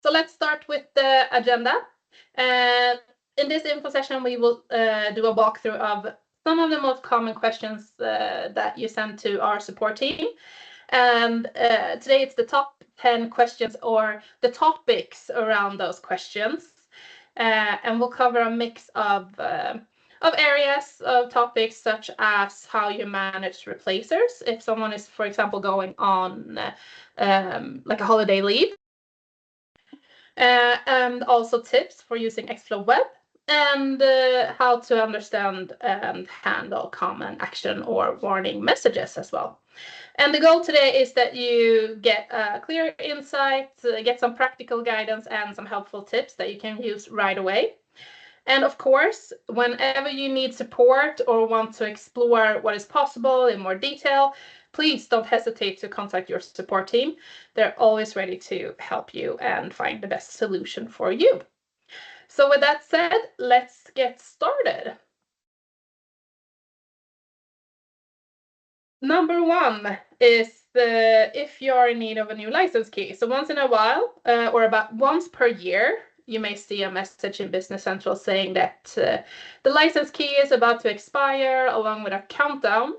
So let's start with the agenda. In this info session, we will do a walkthrough of some of the most common questions that you send to our support team. And today it's the top 10 questions or the topics around those questions. And we'll cover a mix of areas of topics such as how you manage replacers if someone is, for example, going on like a holiday leave. And also tips for using ExFlow Web and how to understand and handle common action or warning messages as well. And the goal today is that you get a clear insight, get some practical guidance and some helpful tips that you can use right away. And of course, whenever you need support or want to explore what is possible in more detail, please don't hesitate to contact your support team. They're always ready to help you and find the best solution for you. So with that said, let's get started. Number one is if you're in need of a new license key. So once in a while, or about once per year, you may see a message in Business Central saying that the license key is about to expire, along with a countdown,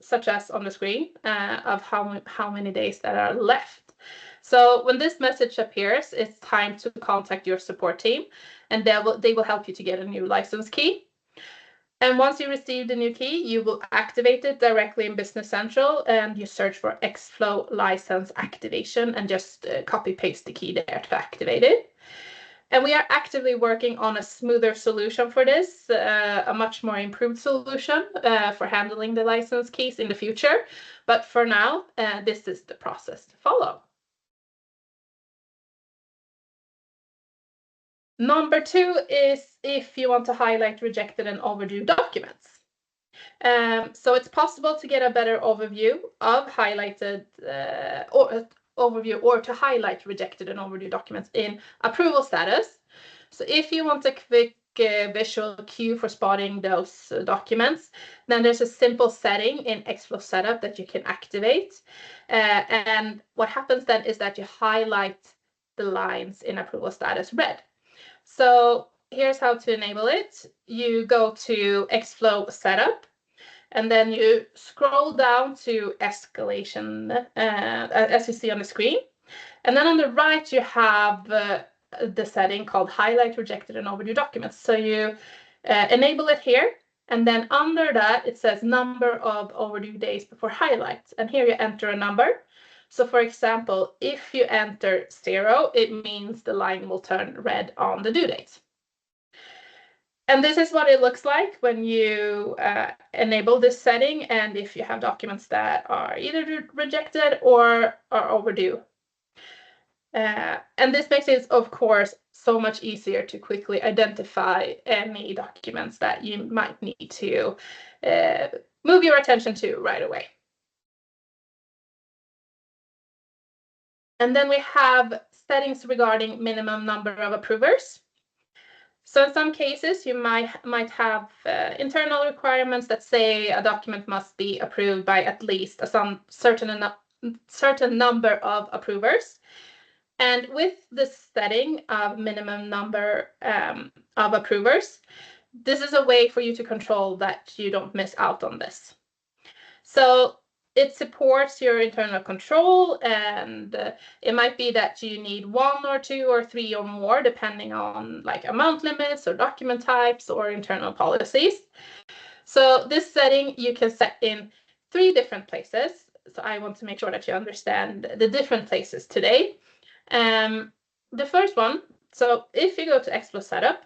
such as on the screen, of how many days that are left. So when this message appears, it's time to contact your support team, and they will help you to get a new license key. And once you receive the new key, you will activate it directly in Business Central, and you search for ExFlow license activation and just copy paste the key there to activate it. And we are actively working on a smoother solution for this, a much more improved solution for handling the license keys in the future. But for now, this is the process to follow. Number two is if you want to highlight rejected and overdue documents. So it's possible to get a better overview of highlighted or to highlight rejected and overdue documents in approval status. So if you want a quick visual cue for spotting those documents, then there's a simple setting in ExFlow Setup that you can activate. And what happens then is that you highlight the lines in approval status red. So here's how to enable it. You go to ExFlow Setup, and then you scroll down to escalation, as you see on the screen. And then on the right, you have the setting called highlight rejected and overdue documents. So you enable it here. And then under that, it says number of overdue days before highlight. And here you enter a number. So for example, if you enter 0, it means the line will turn red on the due date. And this is what it looks like when you enable this setting, and if you have documents that are either rejected or are overdue. And this makes it, of course, so much easier to quickly identify any documents that you might need to move your attention to right away. And then we have settings regarding minimum number of approvers. So in some cases, you might have internal requirements that say a document must be approved by at least a certain number of approvers. And with the setting of minimum number of approvers, this is a way for you to control that you don't miss out on this. So it supports your internal control, and it might be that you need 1 or 2 or 3 or more, depending on like amount limits or document types or internal policies. So this setting you can set in 3 different places. So I want to make sure that you understand the different places today. The first one, so if you go to ExFlow Setup,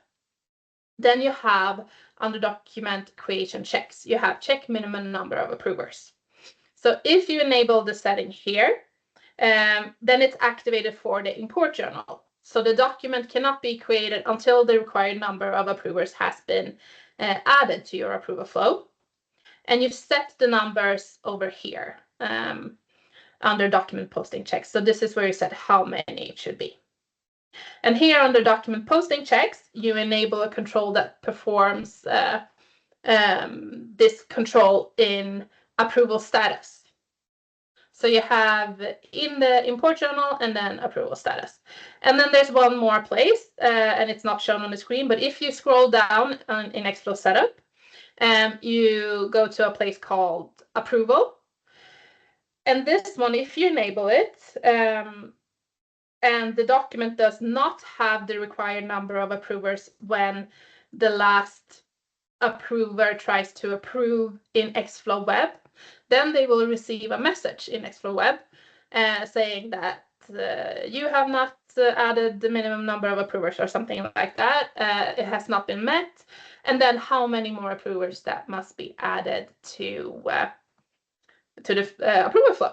then you have under document creation checks, you have check minimum number of approvers. So if you enable the setting here, then it's activated for the import journal. So the document cannot be created until the required number of approvers has been added to your approval flow. And you set the numbers over here under document posting checks. So this is where you set how many it should be. And here under document posting checks, you enable a control that performs this control in approval status. So you have in the import journal and then approval status. And then there's one more place, and it's not shown on the screen, but if you scroll down in ExFlow setup, you go to a place called approval. And this one, if you enable it, and the document does not have the required number of approvers when the last approver tries to approve in ExFlow Web, then they will receive a message in ExFlow Web saying that you have not added the minimum number of approvers or something like that. It has not been met. And then how many more approvers that must be added to the approval flow.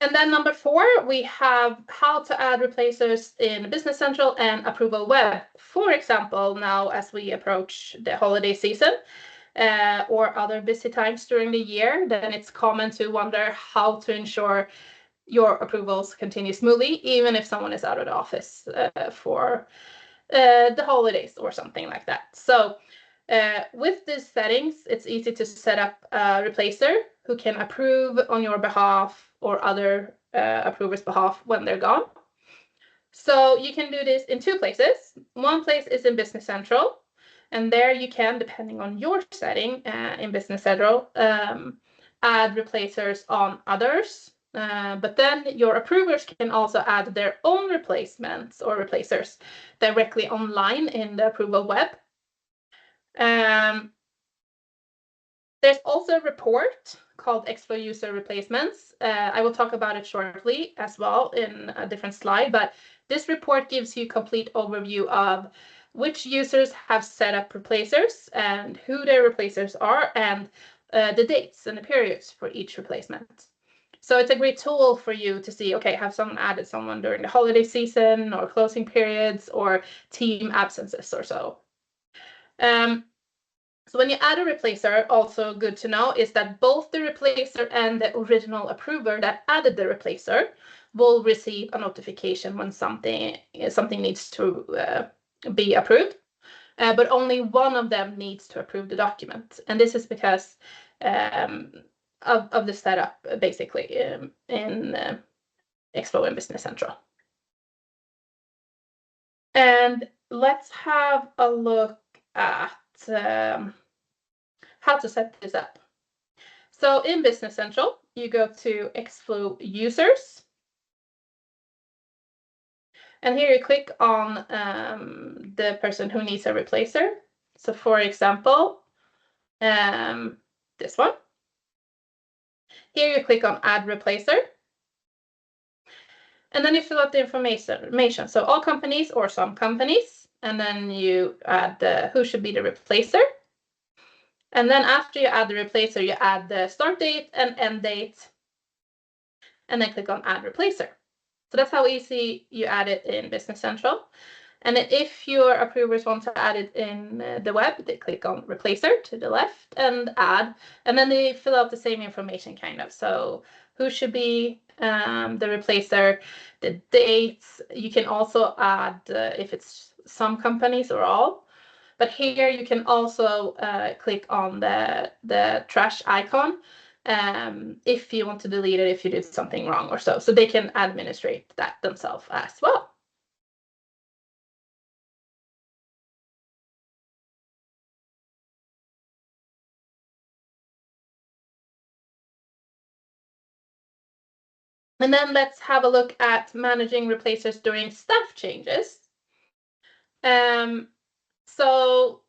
And then number 4, we have how to add replacers in Business Central and Approval Web. For example, now as we approach the holiday season or other busy times during the year, then it's common to wonder how to ensure your approvals continue smoothly, even if someone is out of the office for the holidays or something like that. So with these settings, it's easy to set up a replacer who can approve on your behalf or other approvers' behalf when they're gone. So you can do this in 2 places. One place is in Business Central, and there you can, depending on your setting in Business Central, add replacers on others. But then your approvers can also add their own replacements or replacers directly online in the Approval Web. There's also a report called ExFlow User Replacements. I will talk about it shortly as well in a different slide, but this report gives you a complete overview of which users have set up replacers and who their replacers are and the dates and the periods for each replacement. So it's a great tool for you to see, okay, have someone added someone during the holiday season or closing periods or team absences or so. So when you add a replacer, also good to know is that both the replacer and the original approver that added the replacer will receive a notification when something needs to be approved, but only one of them needs to approve the document. And this is because of the setup, basically, in ExFlow and Business Central. And let's have a look at how to set this up. So in Business Central, you go to ExFlow Users. And here you click on the person who needs a replacer. So for example, this one. Here you click on Add Replacer. And then you fill out the information. So all companies or some companies. And then you add who should be the replacer. And then after you add the replacer, you add the start date and end date. And then click on Add Replacer. So that's how easy you add it in Business Central. And if your approvers want to add it in the web, they click on Replacer to the left and add. And then they fill out the same information, kind of. So who should be the replacer, the dates. You can also add if it's some companies or all. But here you can also click on the trash icon if you want to delete it if you did something wrong or so. So they can administrate that themselves as well. And then let's have a look at managing replacers during staff changes. So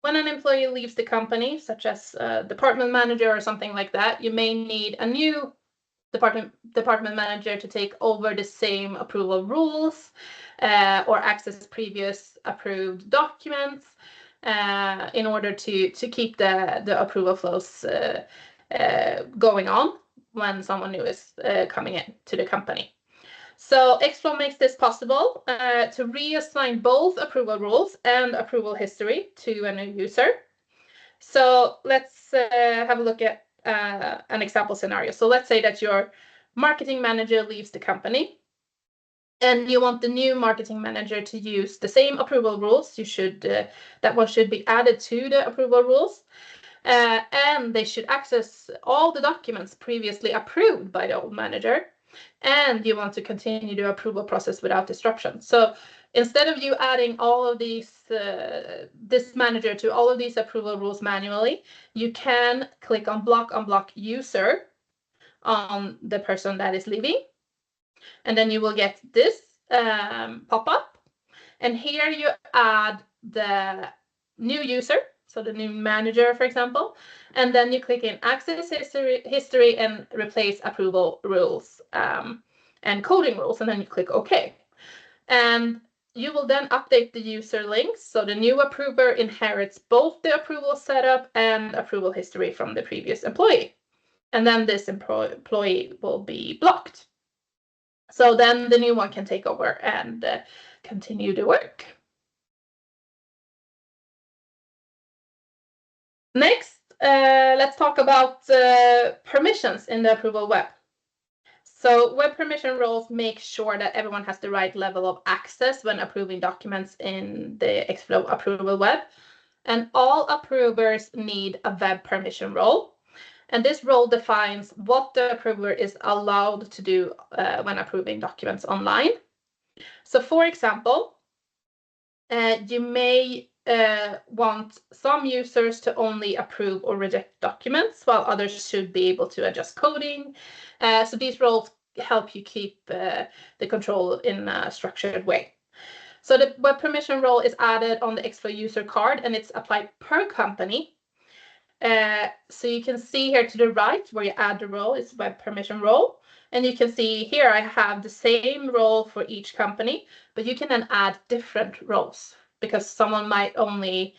when an employee leaves the company, such as a department manager or something like that, you may need a new department manager to take over the same approval rules or access previous approved documents in order to keep the approval flows going on when someone new is coming in to the company. So ExFlow makes this possible to reassign both approval rules and approval history to a new user. So let's have a look at an example scenario. So let's say that your marketing manager leaves the company. and you want the new marketing manager to use the same approval rules, that one should be added to the approval rules. And they should access all the documents previously approved by the old manager. And you want to continue the approval process without disruption. So instead of you adding all of these, this manager to all of these approval rules manually, you can click on block user on the person that is leaving. And then you will get this pop-up. And here you add the new user, so the new manager, for example, and then you click in access history and replace approval rules and coding rules, and then you click OK. And you will then update the user links, so the new approver inherits both the approval setup and approval history from the previous employee. And then this employee will be blocked. So then the new one can take over and continue the work. Next, let's talk about permissions in the approval web. So web permission roles make sure that everyone has the right level of access when approving documents in the ExFlow approval web. And all approvers need a web permission role. And this role defines what the approver is allowed to do when approving documents online. So for example, you may want some users to only approve or reject documents, while others should be able to adjust coding. So these roles help you keep the control in a structured way. So the web permission role is added on the ExFlow user card, and it's applied per company. So you can see here to the right where you add the role is web permission role. And you can see here I have the same role for each company, but you can then add different roles because someone might only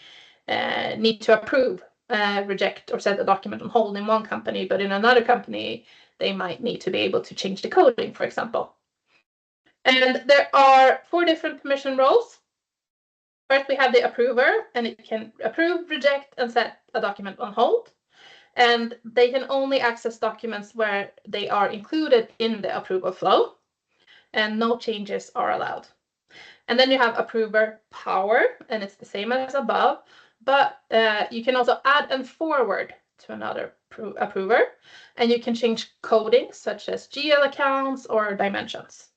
need to approve, reject, or set a document on hold in one company, but in another company, they might need to be able to change the coding, for example. And there are 4 different permission roles. First, we have the approver, and it can approve, reject, and set a document on hold. And they can only access documents where they are included in the approval flow, and no changes are allowed. And then you have approver power, and it's the same as above, but you can also add and forward to another approver, and you can change coding such as GL accounts or dimensions.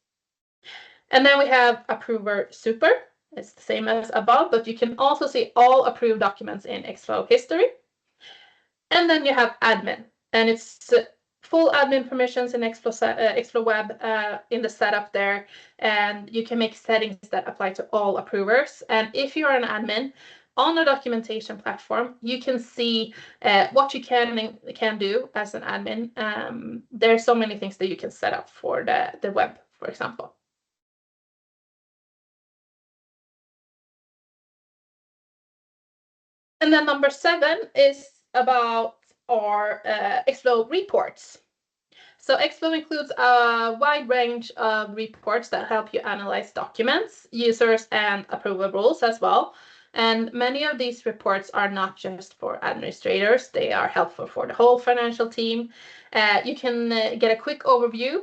And then we have approver super. It's the same as above, but you can also see all approved documents in ExFlow history. And then you have admin, and it's full admin permissions in ExFlow web in the setup there, and you can make settings that apply to all approvers. And if you are an admin on a documentation platform, you can see what you can do as an admin. There are so many things that you can set up for the web, for example. And then number 7 is about our ExFlow reports. So ExFlow includes a wide range of reports that help you analyze documents, users, and approval rules as well. And many of these reports are not just for administrators, they are helpful for the whole financial team. You can get a quick overview,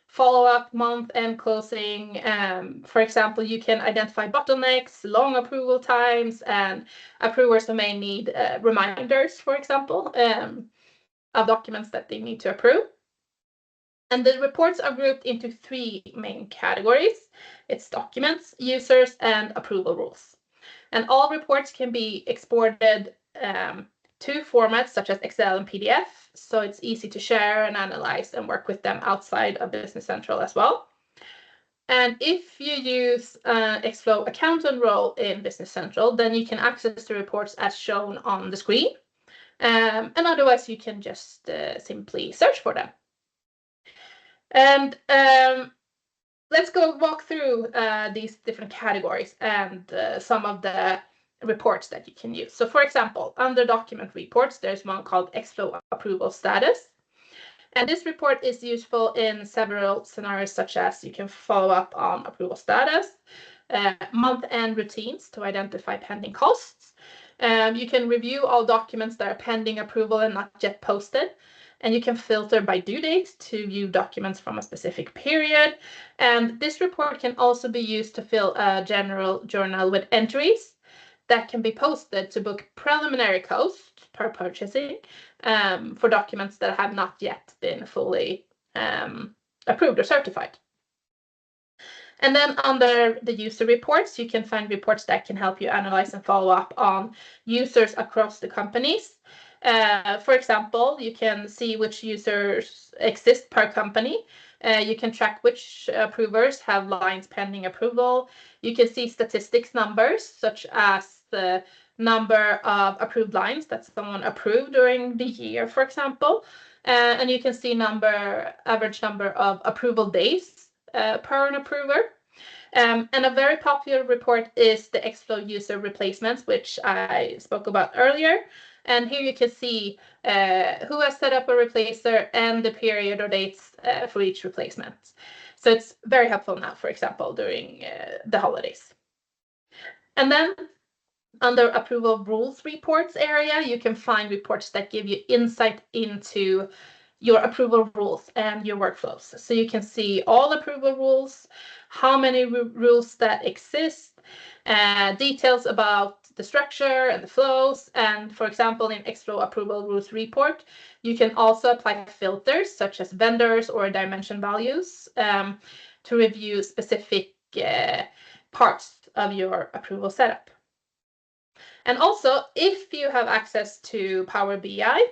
follow-up, month-end closing. For example, you can identify bottlenecks, long approval times, and approvers who may need reminders, for example, of documents that they need to approve. And the reports are grouped into 3 main categories. It's documents, users, and approval rules. And all reports can be exported to formats such as Excel and PDF, so it's easy to share and analyze and work with them outside of Business Central as well. And if you use ExFlow Accountant role in Business Central, then you can access the reports as shown on the screen. And otherwise, you can just simply search for them. And let's walk through these different categories and some of the reports that you can use. So for example, under document reports, there's one called ExFlow Approval Status. And this report is useful in several scenarios, such as you can follow up on approval status, month-end routines to identify pending costs. You can review all documents that are pending approval and not yet posted. and you can filter by due date to view documents from a specific period. And this report can also be used to fill a general journal with entries that can be posted to book preliminary cost per purchasing for documents that have not yet been fully approved or certified. And then under the user reports, you can find reports that can help you analyze and follow up on users across the companies. For example, you can see which users exist per company. You can track which approvers have lines pending approval. You can see statistics numbers, such as the number of approved lines that someone approved during the year, for example. And you can see average number of approval days per an approver. And a very popular report is the ExFlow user replacements, which I spoke about earlier. And here you can see who has set up a replacer and the period or dates for each replacement. So it's very helpful now, for example, during the holidays. And then under approval rules reports area, you can find reports that give you insight into your approval rules and your workflows. So you can see all approval rules, how many rules that exist, details about the structure and the flows. And for example, in ExFlow approval rules report, you can also apply filters such as vendors or dimension values to review specific parts of your approval setup. And also, if you have access to Power BI,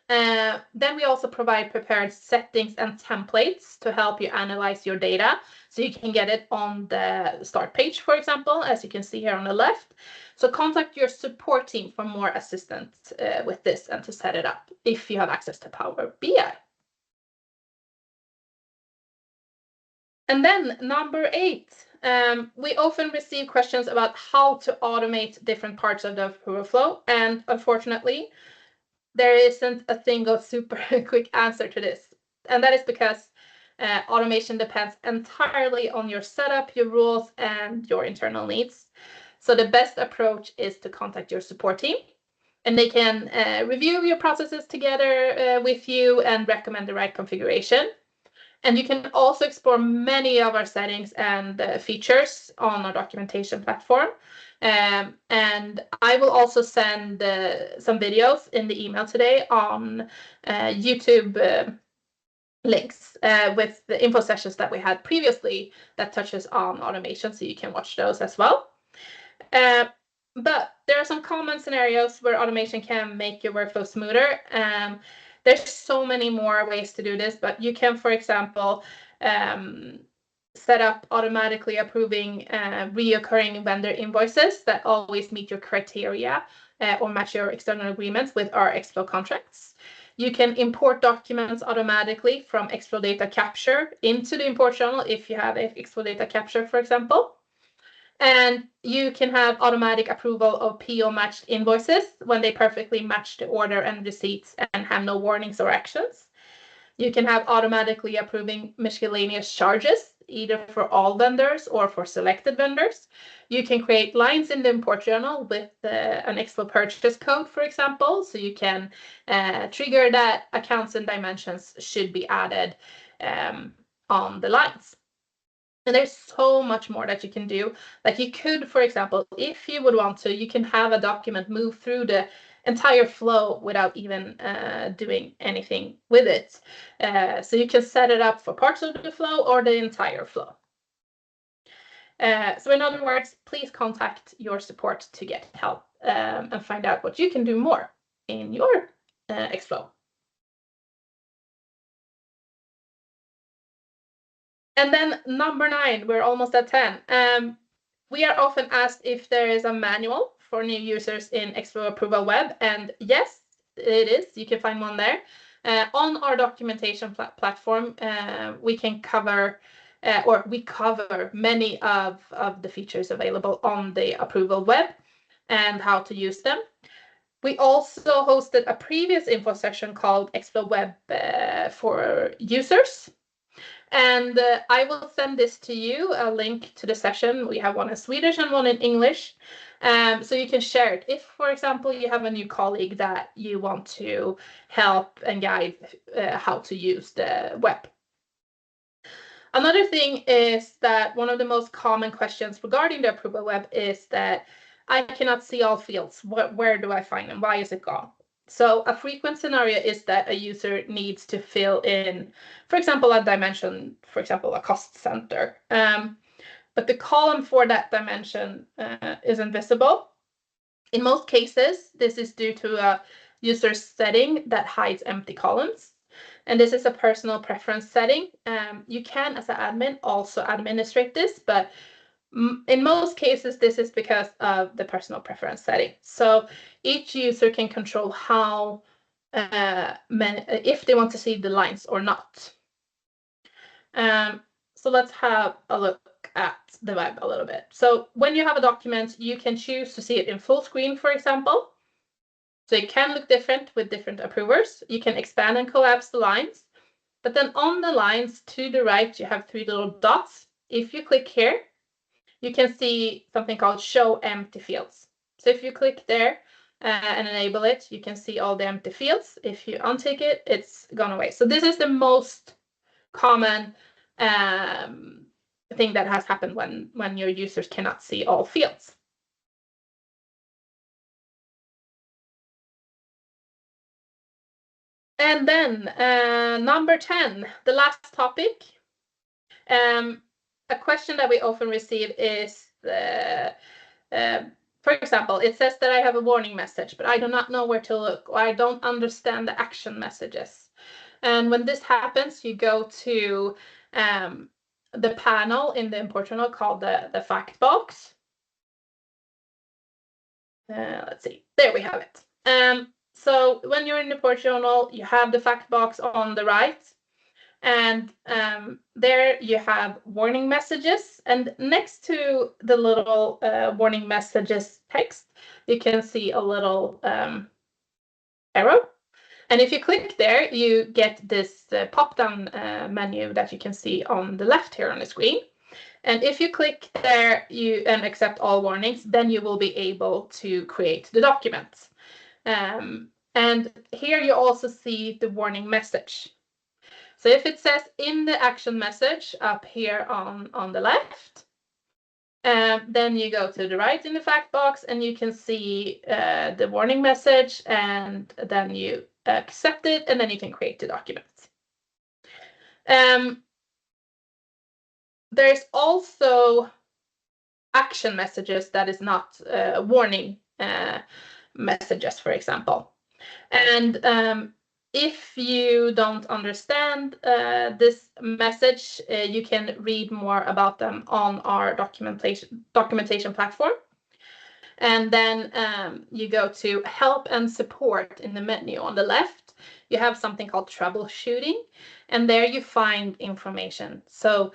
then we also provide prepared settings and templates to help you analyze your data. So you can get it on the start page, for example, as you can see here on the left. So contact your support team for more assistance with this and to set it up if you have access to Power BI. And then number 8, we often receive questions about how to automate different parts of the approval flow. And unfortunately, there isn't a single super quick answer to this. And that is because automation depends entirely on your setup, your rules, and your internal needs. So the best approach is to contact your support team, and they can review your processes together with you and recommend the right configuration. And you can also explore many of our settings and features on our documentation platform. And I will also send some videos in the email today on YouTube links with the info sessions that we had previously that touches on automation, so you can watch those as well. But there are some common scenarios where automation can make your workflow smoother. There's so many more ways to do this, but you can, for example, set up automatically approving reoccurring vendor invoices that always meet your criteria or match your external agreements with our ExFlow contracts. You can import documents automatically from ExFlow Data Capture into the import channel if you have ExFlow Data Capture, for example. And you can have automatic approval of PO matched invoices when they perfectly match the order and receipts and have no warnings or actions. You can have automatically approving miscellaneous charges, either for all vendors or for selected vendors. You can create lines in the import journal with an ExFlow purchase code, for example, so you can trigger that accounts and dimensions should be added on the lines. And there's so much more that you can do. Like you could, for example, if you would want to, you can have a document move through the entire flow without even doing anything with it. So you can set it up for parts of the flow or the entire flow. So in other words, please contact your support to get help and find out what you can do more in your ExFlow. And then number 9, we're almost at 10. We are often asked if there is a manual for new users in ExFlow Approval Web, and yes, it is. You can find one there. On our documentation platform, we can cover, we cover many of the features available on the Approval Web and how to use them. We also hosted a previous info session called ExFlow Web for users. And I will send this to you, a link to the session. We have one in Swedish and one in English. So you can share it. If, for example, you have a new colleague that you want to help and guide how to use the web. Another thing is that one of the most common questions regarding the approval web is that I cannot see all fields. Where do I find them? Why is it gone? So a frequent scenario is that a user needs to fill in, for example, a dimension, for example, a cost center. But the column for that dimension isn't visible. In most cases, this is due to a user setting that hides empty columns. And this is a personal preference setting. You can, as an admin, also administrate this, but in most cases, this is because of the personal preference setting. So each user can control how if they want to see the lines or not. So let's have a look at the web a little bit. So when you have a document, you can choose to see it in full screen, for example. So it can look different with different approvers. You can expand and collapse the lines. But then on the lines to the right, you have 3 little dots. If you click here, you can see something called Show Empty Fields. So if you click there and enable it, you can see all the empty fields. If you untick it, it's gone away. So this is the most common thing that has happened when your users cannot see all fields. And then number 10, the last topic. A question that we often receive is, for example, it says that I have a warning message, but I do not know where to look, or I don't understand the action messages. And when this happens, you go to the panel in the import journal called the fact box. Let's see, there we have it. So when you're in the import journal, you have the fact box on the right. And there you have warning messages. And next to the little warning messages text, you can see a little arrow. And if you click there, you get this pop-down menu that you can see on the left here on the screen. And if you click there and accept all warnings, then you will be able to create the document. And here you also see the warning message. So if it says in the action message up here on the left, then you go to the right in the fact box and you can see the warning message, and then you accept it, and then you can create the document. There's also action messages that is not warning messages, for example. And if you don't understand this message, you can read more about them on our documentation platform. And then you go to help and support in the menu on the left. You have something called troubleshooting, and there you find information. So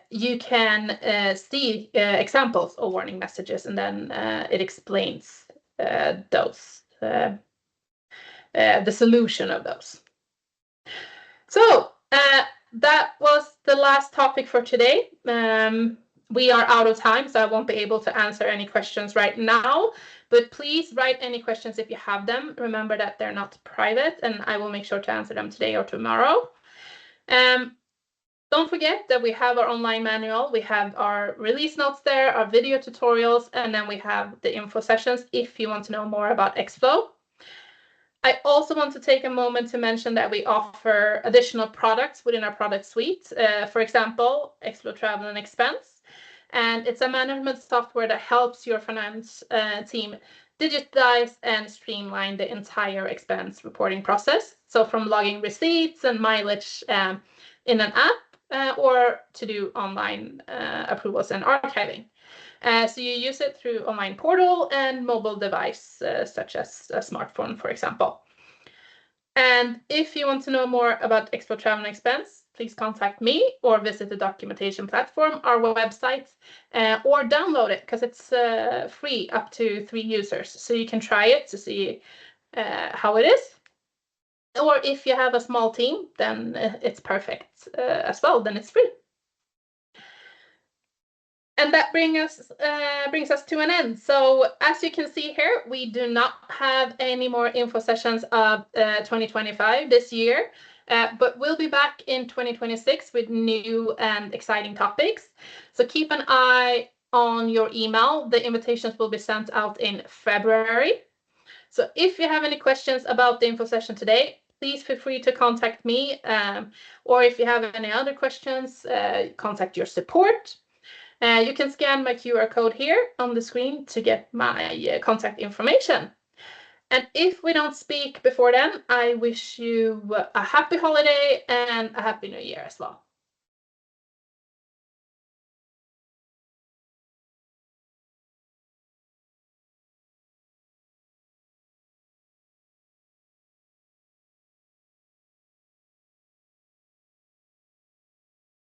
you can see examples of warning messages, and then it explains those. The solution of those. So that was the last topic for today. We are out of time, so I won't be able to answer any questions right now, but please write any questions if you have them. Remember that they're not private, and I will make sure to answer them today or tomorrow. Don't forget that we have our online manual. We have our release notes there, our video tutorials, and then we have the info sessions if you want to know more about ExFlow. I also want to take a moment to mention that we offer additional products within our product suite. For example, ExFlow Travel and Expense. And it's a management software that helps your finance team digitize and streamline the entire expense reporting process. So from logging receipts and mileage in an app or to do online approvals and archiving. So you use it through online portal and mobile device, such as a smartphone, for example. And if you want to know more about ExFlow Travel and Expense, please contact me or visit the documentation platform, our website, or download it because it's free up to 3 users. So you can try it to see how it is. Or if you have a small team, then it's perfect as well. Then it's free. And that brings us to an end. So as you can see here, we do not have any more info sessions of 2025 this year, but we'll be back in 2026 with new and exciting topics. So keep an eye on your email. The invitations will be sent out in February. So if you have any questions about the info session today, please feel free to contact me. Or if you have any other questions, contact your support. You can scan my QR code here on the screen to get my contact information. And if we don't speak before then, I wish you a happy holiday and a happy new year as well.